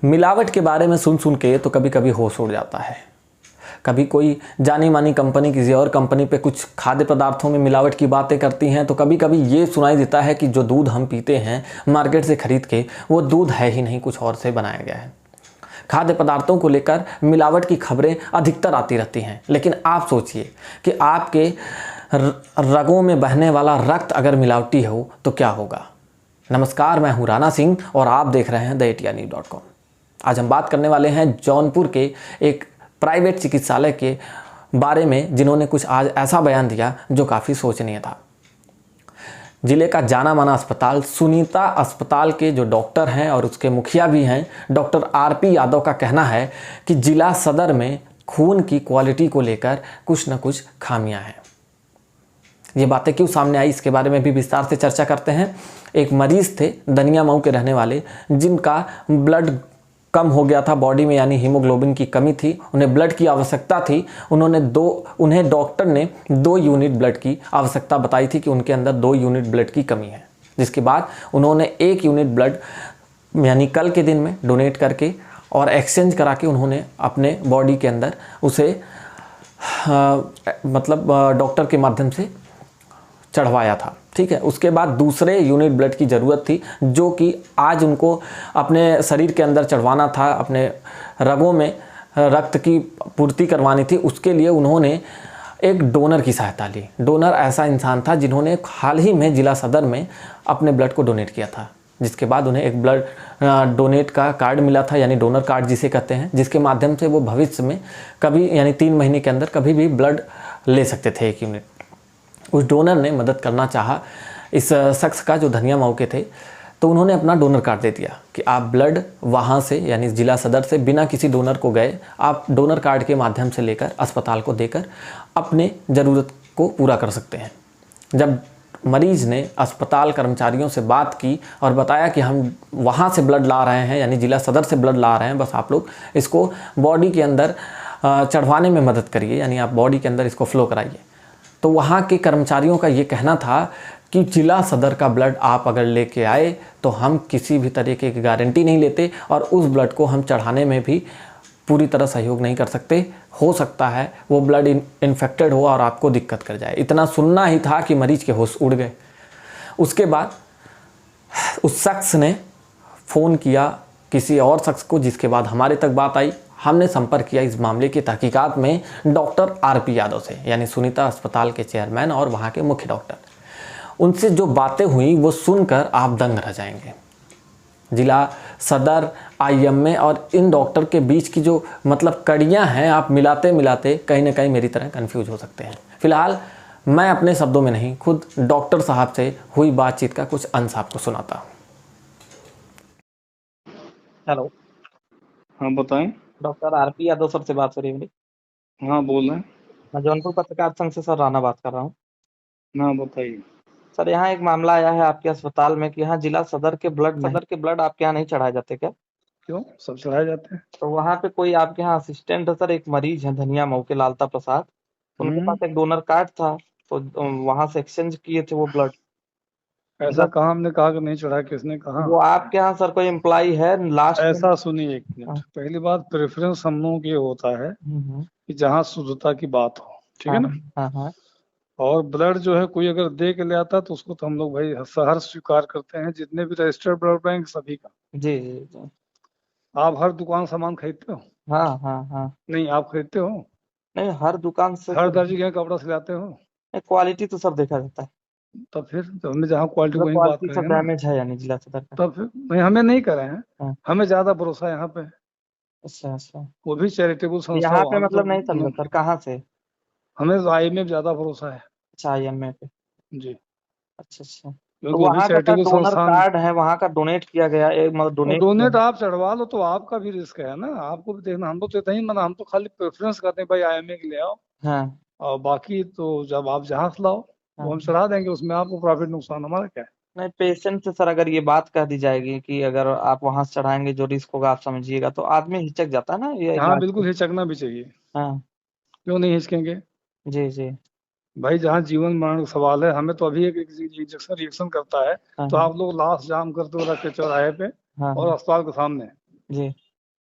मिलावट के बारे में सुन सुन के तो कभी कभी होश उड़ जाता है। कभी कोई जानी मानी कंपनी किसी और कंपनी पे कुछ खाद्य पदार्थों में मिलावट की बातें करती हैं, तो कभी कभी ये सुनाई देता है कि जो दूध हम पीते हैं मार्केट से खरीद के, वो दूध है ही नहीं, कुछ और से बनाया गया है। खाद्य पदार्थों को लेकर मिलावट की खबरें अधिकतर आती रहती हैं। लेकिन आप सोचिए कि आपके रगों में बहने वाला रक्त अगर मिलावटी हो तो क्या होगा। नमस्कार, मैं हूं राणा सिंह और आप देख रहे हैं theIndiaNews.com। आज हम बात करने वाले हैं जौनपुर के एक प्राइवेट चिकित्सालय के बारे में, जिन्होंने कुछ आज ऐसा बयान दिया जो काफ़ी शोचनीय था। जिले का जाना माना अस्पताल सुनीता अस्पताल के जो डॉक्टर हैं और उसके मुखिया भी हैं, डॉक्टर आरपी यादव का कहना है कि जिला सदर में खून की क्वालिटी को लेकर कुछ न कुछ खामियां हैं। ये बातें क्यों सामने आई, इसके बारे में भी विस्तार से चर्चा करते हैं। एक मरीज थे दनिया मऊ के रहने वाले, जिनका ब्लड कम हो गया था बॉडी में, यानी हीमोग्लोबिन की कमी थी, उन्हें ब्लड की आवश्यकता थी। उन्हें डॉक्टर ने 2 यूनिट ब्लड की आवश्यकता बताई थी कि उनके अंदर 2 यूनिट ब्लड की कमी है। जिसके बाद उन्होंने 1 यूनिट ब्लड यानी कल के दिन में डोनेट करके और एक्सचेंज करा के उन्होंने अपने बॉडी के अंदर उसे डॉक्टर के माध्यम से चढ़वाया था। ठीक है, उसके बाद दूसरे यूनिट ब्लड की ज़रूरत थी, जो कि आज उनको अपने शरीर के अंदर चढ़वाना था, अपने रगों में रक्त की पूर्ति करवानी थी। उसके लिए उन्होंने एक डोनर की सहायता ली। डोनर ऐसा इंसान था जिन्होंने हाल ही में जिला सदर में अपने ब्लड को डोनेट किया था, जिसके बाद उन्हें एक ब्लड डोनेट का कार्ड मिला था, यानी डोनर कार्ड जिसे कहते हैं, जिसके माध्यम से वो भविष्य में कभी यानी 3 महीने के अंदर कभी भी ब्लड ले सकते थे 1 यूनिट। उस डोनर ने मदद करना चाहा इस शख्स का जो धनिया मऊ के थे, तो उन्होंने अपना डोनर कार्ड दे दिया कि आप ब्लड वहाँ से यानी जिला सदर से बिना किसी डोनर को गए आप डोनर कार्ड के माध्यम से लेकर अस्पताल को देकर अपने ज़रूरत को पूरा कर सकते हैं। जब मरीज़ ने अस्पताल कर्मचारियों से बात की और बताया कि हम वहाँ से ब्लड ला रहे हैं, यानी जिला सदर से ब्लड ला रहे हैं, बस आप लोग इसको बॉडी के अंदर चढ़वाने में मदद करिए, यानी आप बॉडी के अंदर इसको फ्लो कराइए, तो वहाँ के कर्मचारियों का ये कहना था कि जिला सदर का ब्लड आप अगर लेके आए तो हम किसी भी तरीके की गारंटी नहीं लेते और उस ब्लड को हम चढ़ाने में भी पूरी तरह सहयोग नहीं कर सकते। हो सकता है वो ब्लड इन्फेक्टेड हो और आपको दिक्कत कर जाए। इतना सुनना ही था कि मरीज के होश उड़ गए। उसके बाद उस शख्स ने फ़ोन किया किसी और शख्स को, जिसके बाद हमारे तक बात आई। हमने संपर्क किया इस मामले की तहकीकात में डॉक्टर आरपी यादव से, यानी सुनीता अस्पताल के चेयरमैन और वहाँ के मुख्य डॉक्टर। उनसे जो बातें हुई वो सुनकर आप दंग रह जाएंगे। जिला सदर, आईएमए और इन डॉक्टर के बीच की जो कड़ियाँ हैं, आप मिलाते मिलाते कहीं ना कहीं मेरी तरह कंफ्यूज हो सकते हैं। फिलहाल मैं अपने शब्दों में नहीं, खुद डॉक्टर साहब से हुई बातचीत का कुछ अंश आपको सुनाता हूँ। हेलो, हाँ बताएं। डॉक्टर आरपी यादव सर से बात हो रही है मेरी? हाँ बोल रहे हैं। मैं जौनपुर पत्रकार संघ से सर राणा बात कर रहा हूँ। हाँ बताइए। सर, यहाँ एक मामला आया है आपके अस्पताल में कि यहाँ जिला सदर के ब्लड आपके यहाँ नहीं चढ़ाए जाते क्या? क्यों, सब चढ़ाए जाते हैं। तो वहाँ पे कोई आपके यहाँ असिस्टेंट है सर, एक मरीज है धनिया मऊ के लालता प्रसाद, उनके पास एक डोनर कार्ड था, तो वहां से एक्सचेंज किए थे वो ब्लड। ऐसा कहाँ हमने कहा कि नहीं चढ़ाया, किसने कहा? वो आपके यहाँ सर कोई एम्प्लॉय है लास्ट ऐसा सुनिए एक मिनट, पहली बात प्रेफरेंस हम लोगों की ये होता है कि जहाँ शुद्धता की बात हो, ठीक है ना। हाँ। और ब्लड जो है कोई अगर दे के ले आता तो उसको तो हम लोग भाई सहर्ष स्वीकार करते हैं, जितने भी रजिस्टर्ड ब्लड बैंक सभी का। जी जी जी। आप हर दुकान सामान खरीदते हो? हाँ। नहीं, आप खरीदते हो? नहीं, हर दुकान से हर दर्जी के कपड़ा सिलाते हो? क्वालिटी तो सब देखा जाता है। तब फिर तो हमने जहाँ क्वालिटी वही बात क्वालिटी सब करेंगे ना। डैमेज है यानी जिला सदर का। तब फिर नहीं, हमें नहीं करे हैं। हाँ। हमें ज्यादा भरोसा है यहाँ पे। अच्छा। वो भी चैरिटेबल संस्था यहाँ हो, पे हम तो नहीं समझा सर, कहाँ से? हमें आई में ज्यादा भरोसा है अच्छा, आईएमए पे। जी, अच्छा। तो क्योंकि वो भी वहाँ का सर चैरिटेबल डोनर संस्थान। कार्ड है, वहाँ का डोनेट किया गया डोनेट डोनेट आप चढ़वा लो तो आपका भी रिस्क है ना, आपको भी देखना। हम लोग तो इतना ही मना, हम तो खाली प्रेफरेंस करते हैं भाई आईएमए के ले आओ। हाँ। और बाकी तो जब आप जहाँ से लाओ वो हम चढ़ा देंगे, उसमें आपको प्रॉफिट नुकसान हमारा क्या है। नहीं, पेशेंट से सर अगर ये बात कह दी जाएगी कि अगर आप वहां से चढ़ाएंगे जो रिस्क होगा आप समझिएगा, तो आदमी हिचक जाता है ना ये हाँ इलाज बिल्कुल, से। हिचकना भी चाहिए। हाँ। क्यों नहीं हिचकेंगे जी। भाई, जहाँ जीवन मरण का सवाल है। हमें तो अभी एक इंजेक्शन रिएक्शन करता है हाँ तो आप लोग लाश जाम करते हो रख के चौराहे पे हाँ और अस्पताल के सामने। जी।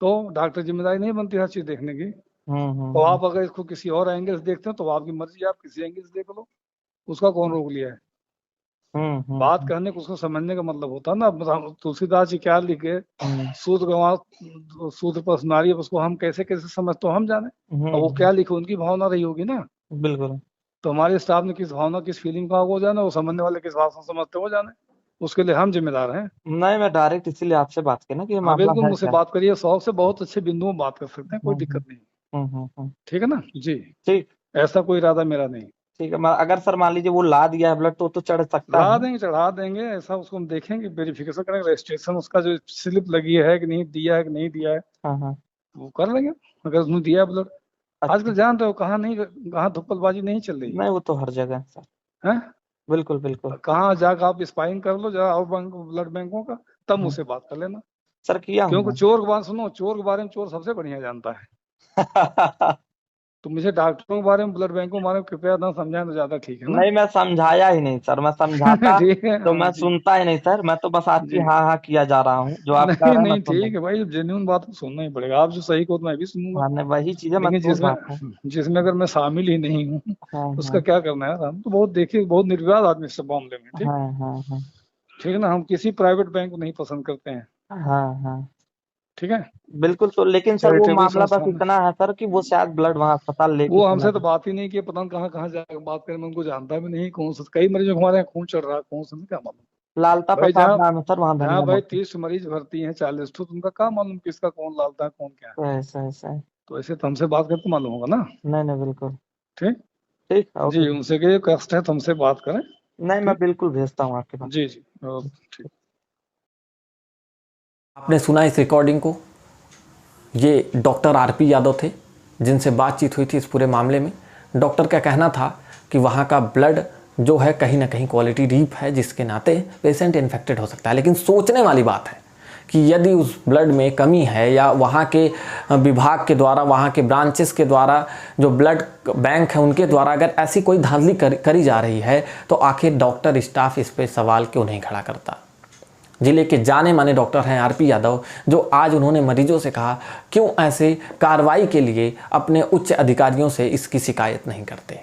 तो डॉक्टर जिम्मेदारी नहीं बनती हर चीज देखने की। तो आप अगर इसको किसी और एंगल से देखते हो तो आपकी मर्जी, आप किसी एंगल से देख लो, उसका कौन रोक लिया है। बात कहने को उसको समझने का मतलब होता है ना। अब तुलसीदास जी क्या लिखे, सूत्र गंवा सूत्र पर सुनारी, उसको हम कैसे कैसे समझ तो हम जाने, और वो क्या लिखे उनकी भावना रही होगी ना। बिल्कुल। तो हमारे स्टाफ ने किस भावना किस फीलिंग का वो जाने, वो समझने वाले किस भाषा समझते हो जाने, उसके लिए हम जिम्मेदार हैं। नहीं, मैं डायरेक्ट इसीलिए आपसे बात की ना कि ये हाँ मामला बिल्कुल, है मुझसे क्या। बात करिए, 100 से बहुत अच्छे बिंदुओं में बात कर सकते हैं, कोई दिक्कत नहीं। ठीक है ना जी। ठीक। ऐसा कोई इरादा मेरा नहीं। ठीक है, अगर सर मान लीजिए वो ला दिया है ब्लड तो चढ़ सकता है। चढ़ा देंगे, ऐसा उसको हम देखेंगे, वेरिफिकेशन करेंगे, रजिस्ट्रेशन उसका जो स्लिप लगी है कि नहीं दिया है कि नहीं दिया है, वो कर लेंगे। अगर उसने दिया ब्लड, अच्छा। आजकल जान रहे हो कहाँ धुप्पलबाजी नहीं चल रही नहीं, वो तो हर जगह है सर। है। बिल्कुल बिल्कुल। कहाँ जाकर आप स्पाइंग कर लो जरा और ब्लड बैंकों का, तब मुझसे बात कर लेना। सर किया हूँ क्योंकि मैं। चोर के बारे सुनो, चोर के बारे में चोर सबसे बढ़िया जानता है। तो मुझे डॉक्टरों के बारे में, ब्लड बैंकों के बारे में कृपया ना समझाएं तो ज्यादा ठीक है ना। नहीं, मैं समझाया ही नहीं सर, मैं समझाता ठीक है तो हाँ मैं जी सुनता ही नहीं सर, मैं तो बस आपकी जी। हाँ हाँ किया जा रहा हूँ, जो आप कह नहीं रहे हैं मैं नहीं सुन रहा ठीक है भाई, जेन्युइन बात तो सुनना ही पड़ेगा। आप जो सही को तो मैं भी सुनूंगा, हूँ। हाँ, नहीं, वही चीज है, मैं लेकिन सुन रहा हूँ। जिसमें अगर मैं शामिल ही नहीं हूँ हाँ उसका हाँ क्या करना है। हम तो बहुत देखिए, बहुत निर्विवाद आदमी इस मामले में। ठीक, हाँ हाँ हाँ ठीक है ना। हम किसी प्राइवेट बैंक को नहीं पसंद करते हैं। हाँ हाँ। ठीक है, बिल्कुल। तो लेकिन सर वो चैरिटेबल मामला बस संस्थान है। इतना है सर कि वो शायद ब्लड वहाँ अस्पताल लेके वो चला हमसे तो गया। बात ही नहीं की, पता नहीं कहाँ कहाँ जाकर बात करें, मैं उनको जानता भी नहीं। कौन सा, कई मरीजों को हमारे यहाँ खून चढ़ रहा है, कौन सा क्या मालूम। लालता भाई प्रसाद जहाँ नाम है सर, वहाँ जहाँ धनिया भाई मोड़। 30 मरीज भर्ती हैं, 40 तो तुमका क्या मालूम किसका कौन लालता है कौन क्या है। ऐसा ऐसा है। तो ऐसे तो हमसे बात करके मालूम होगा ना। नहीं नहीं, बिल्कुल। ठीक, ठीक, जी ओके। उनसे कहिए कष्ट है, तुमसे बात करें। नहीं, मैं ठीक, बिल्कुल भेजता हूँ आपके पास। जी जी ठीक। आपने सुना इस रिकॉर्डिंग को, ये डॉक्टर आरपी यादव थे जिनसे बातचीत हुई थी इस पूरे मामले में। डॉक्टर का कहना था कि वहाँ का ब्लड जो है कहीं ना कहीं क्वालिटी डीप है, जिसके नाते पेशेंट इन्फेक्टेड हो सकता है। लेकिन सोचने वाली बात है कि यदि उस ब्लड में कमी है या वहाँ के विभाग के द्वारा, वहाँ के ब्रांचेस के द्वारा, जो ब्लड बैंक है उनके द्वारा अगर ऐसी कोई धांधली करी जा रही है, तो आखिर डॉक्टर स्टाफ इस पर सवाल क्यों नहीं खड़ा करता। जिले के जाने माने डॉक्टर हैं आरपी यादव, जो आज उन्होंने मरीजों से कहा क्यों ऐसे कार्रवाई के लिए अपने उच्च अधिकारियों से इसकी शिकायत नहीं करते।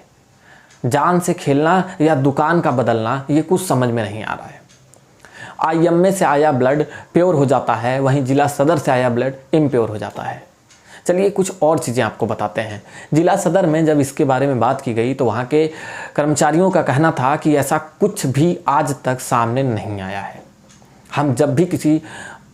जान से खेलना या दुकान का बदलना, ये कुछ समझ में नहीं आ रहा है। आईएमए से आया ब्लड प्योर हो जाता है, वहीं जिला सदर से आया ब्लड इम्प्योर हो जाता है। चलिए कुछ और चीज़ें आपको बताते हैं। जिला सदर में जब इसके बारे में बात की गई तो वहाँ के कर्मचारियों का कहना था कि ऐसा कुछ भी आज तक सामने नहीं आया है। हम जब भी किसी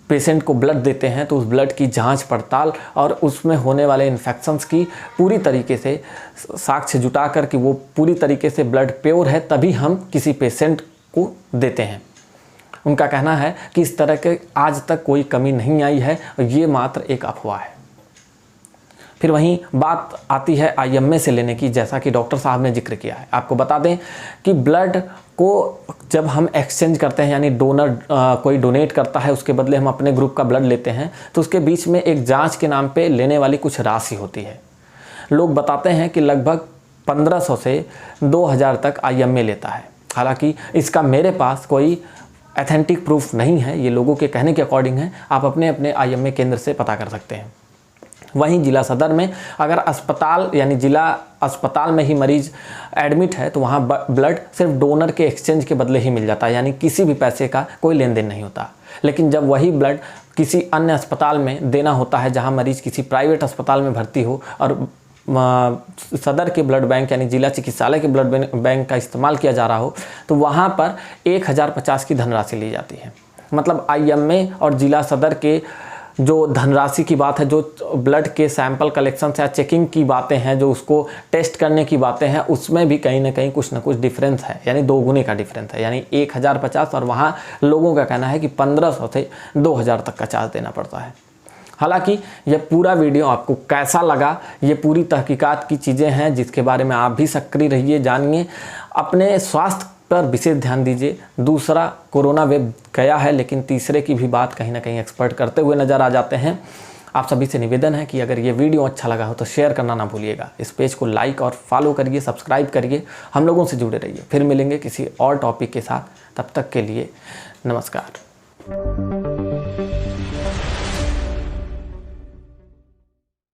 पेशेंट को ब्लड देते हैं तो उस ब्लड की जांच पड़ताल और उसमें होने वाले इन्फेक्शंस की पूरी तरीके से साक्ष्य जुटा कर कि वो पूरी तरीके से ब्लड प्योर है, तभी हम किसी पेशेंट को देते हैं। उनका कहना है कि इस तरह के आज तक कोई कमी नहीं आई है और ये मात्र एक अफवाह है। फिर वहीं बात आती है आईएमए से लेने की, जैसा कि डॉक्टर साहब ने जिक्र किया है। आपको बता दें कि ब्लड को जब हम एक्सचेंज करते हैं, यानी डोनर कोई डोनेट करता है, उसके बदले हम अपने ग्रुप का ब्लड लेते हैं, तो उसके बीच में एक जांच के नाम पे लेने वाली कुछ राशि होती है। लोग बताते हैं कि लगभग 1500 से 2000 तक आईएमए लेता है। हालांकि इसका मेरे पास कोई ऑथेंटिक प्रूफ नहीं है, ये लोगों के कहने के अकॉर्डिंग है। आप अपने अपने आईएमए केंद्र से पता कर सकते हैं। वहीं जिला सदर में अगर अस्पताल यानी जिला अस्पताल में ही मरीज एडमिट है तो वहाँ ब्लड सिर्फ डोनर के एक्सचेंज के बदले ही मिल जाता है, यानी किसी भी पैसे का कोई लेन देन नहीं होता। लेकिन जब वही ब्लड किसी अन्य अस्पताल में देना होता है, जहाँ मरीज किसी प्राइवेट अस्पताल में भर्ती हो और सदर के ब्लड बैंक यानी जिला चिकित्सालय के ब्लड बैंक का इस्तेमाल किया जा रहा हो, तो वहाँ पर 1050 की धनराशि ली जाती है। मतलब आईएमए और जिला सदर के जो धनराशि की बात है, जो ब्लड के सैंपल कलेक्शन या चेकिंग की बातें हैं, जो उसको टेस्ट करने की बातें हैं, उसमें भी कहीं ना कहीं कुछ ना कुछ डिफरेंस है, यानी 2 गुने का डिफरेंस है। यानी 1050 और वहाँ लोगों का कहना है कि 1500 से 2000 तक का चार्ज देना पड़ता है। हालांकि यह पूरा वीडियो आपको कैसा लगा, ये पूरी तहकीकात की चीज़ें हैं जिसके बारे में आप भी सक्रिय रहिए, जानिए, अपने स्वास्थ्य पर विशेष ध्यान दीजिए। दूसरा कोरोना वेव गया है, लेकिन तीसरे की भी बात कहीं ना कहीं एक्सपर्ट करते हुए नज़र आ जाते हैं। आप सभी से निवेदन है कि अगर ये वीडियो अच्छा लगा हो तो शेयर करना ना भूलिएगा। इस पेज को लाइक और फॉलो करिए, सब्सक्राइब करिए, हम लोगों से जुड़े रहिए। फिर मिलेंगे किसी और टॉपिक के साथ, तब तक के लिए नमस्कार।